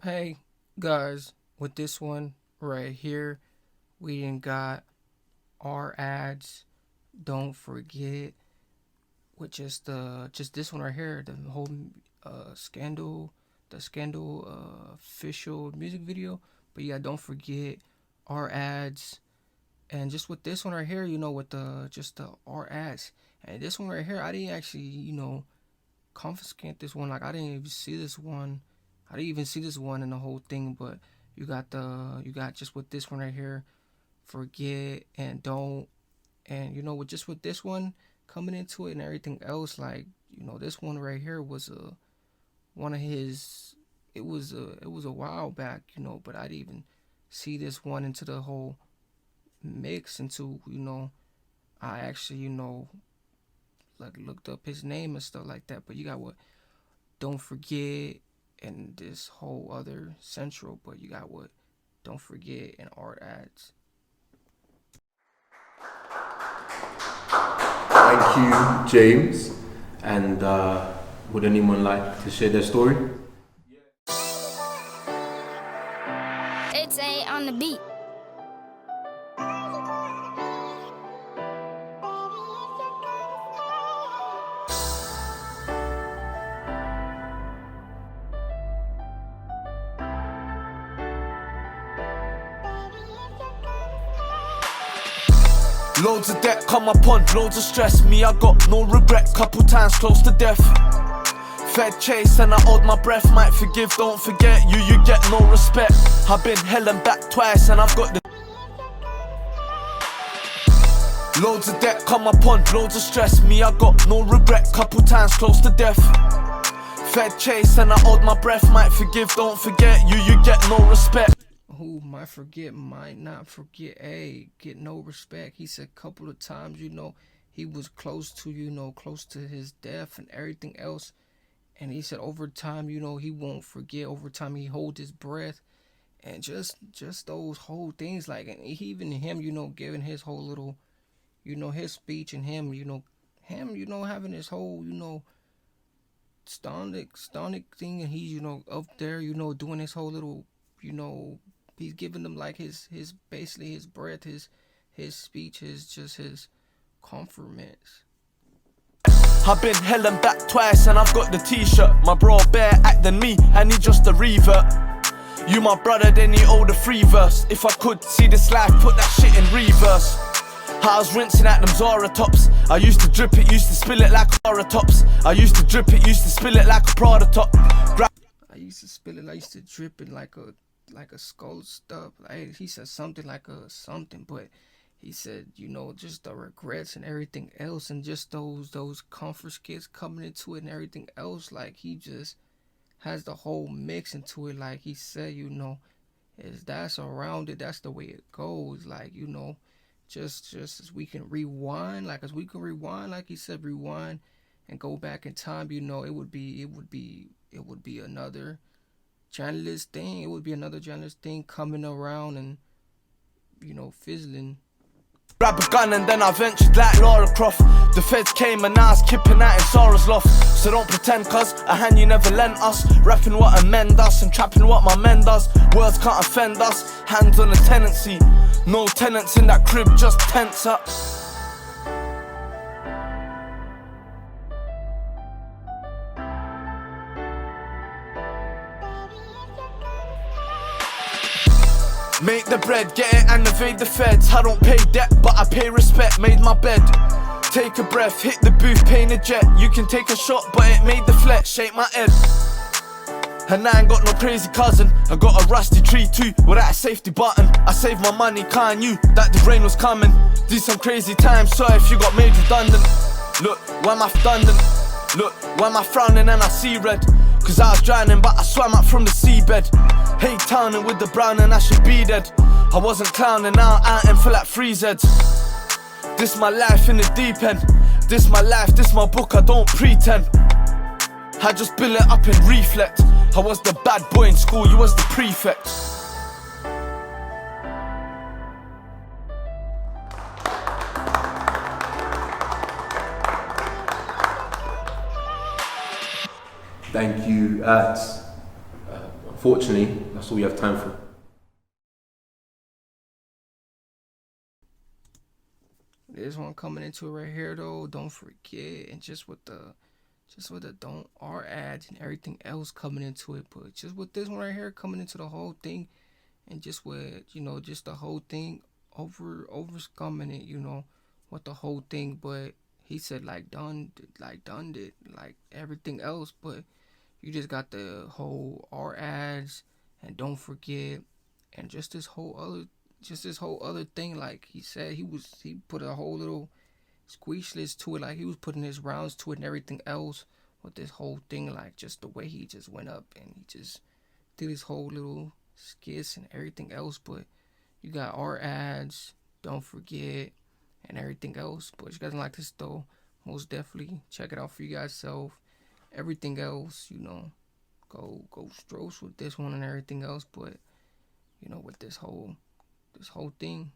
Hey guys, with this one right here, we done got our ads. Don't forget with just this one right here, the whole scandal, the scandal official music video. But yeah, don't forget our ads, and just with this one right here, with the our ads, and this one right here, I didn't actually confiscate this one. Like I didn't even see this one. I didn't even see this one in the whole thing, but you got just with this one right here, forget and don't, and with just with this one coming into it and everything else, like this one right here was one of his. It was a while back, but I didn't even see this one into the whole mix into I actually like looked up his name and stuff like that. But you got what? Don't forget and this whole other central, but you got what? Don't forget and art ads. Thank you, James. And would anyone like to share their story? It's A on the beat. Loads of debt come upon, loads of stress. Me, I got no regret, couple times close to death. Fed chase and I hold my breath. Might forgive, don't forget, you get no respect. I've been hell and back twice and I've got the loads of debt come upon, loads of stress. Me, I got no regret, couple times close to death. Fed chase and I hold my breath. Might forgive, don't forget, you get no respect. Who might forget, might not forget. Hey, get no respect. He said a couple of times, he was close to, close to his death and everything else. And he said over time, he won't forget. Over time, he hold his breath, and just those whole things, like, and even him, giving his whole little, his speech, and him, having his whole, stonic thing, and he's, up there, doing his whole little, he's giving them like his basically his breath, his speech, his compliments. I've been hell and back twice and I've got the t-shirt. My bro better act than me and he just a revert. You my brother, then you owe the free verse. If I could see this life, put that shit in reverse. I was rinsing at them Zara tops. I used to drip it, used to spill it like Zara tops. I used to drip it, used to spill it like a Prada top. I used to spill it, I used to drip it like a skull stuff. Like he said something like a something, but he said, just the regrets and everything else, and just those comfort skits coming into it and everything else. Like he just has the whole mix into it. Like he said, is that's around it. That's the way it goes. Like just as we can rewind, like he said, rewind and go back in time. It would be another journalist thing. It would be another journalist thing coming around and fizzling. Grab a gun and then I ventured like Lara Croft. The feds came and I was kipping out in Sarah's loft. So don't pretend, cuz a hand you never lent us. Rapping what amend us and trapping what my men does. Words can't offend us, hands on the tenancy. No tenants in that crib, just tense up. Make the bread, get it and evade the feds. I don't pay debt, but I pay respect. Made my bed, take a breath, hit the booth, paint a jet. You can take a shot, but it made the flex, shake my head. And I ain't got no crazy cousin. I got a rusty tree too, without a safety button. I saved my money, I knew that the rain was coming. Did some crazy times, so if you got made redundant. Look, why am I redundant? Look, why am I frowning and I see red? Cause I was drowning, but I swam up from the seabed. Hey, towning with the brown and I should be dead. I wasn't clowning, now I am for like freeze heads. This my life in the deep end. This my life, this my book, I don't pretend. I just build it up and reflect. I was the bad boy in school, you was the prefect. Thank you, Ats. unfortunately, that's all we have time for. This one coming into it right here though, don't forget, and just with the don't R ads and everything else coming into it, but just with this one right here coming into the whole thing, and just with just the whole thing over scumming it, with the whole thing. But he said done it like everything else, but you just got the whole R ads and don't forget, and just this whole other thing. Like he said, he put a whole little squeeze list to it, like he was putting his rounds to it and everything else with this whole thing, like just the way he just went up and he just did his whole little skits and everything else. But you got our ads, don't forget, and everything else. But if you guys like this though, most definitely check it out for you guys self. Everything else, go Stros with this one and everything else. But with this whole thing,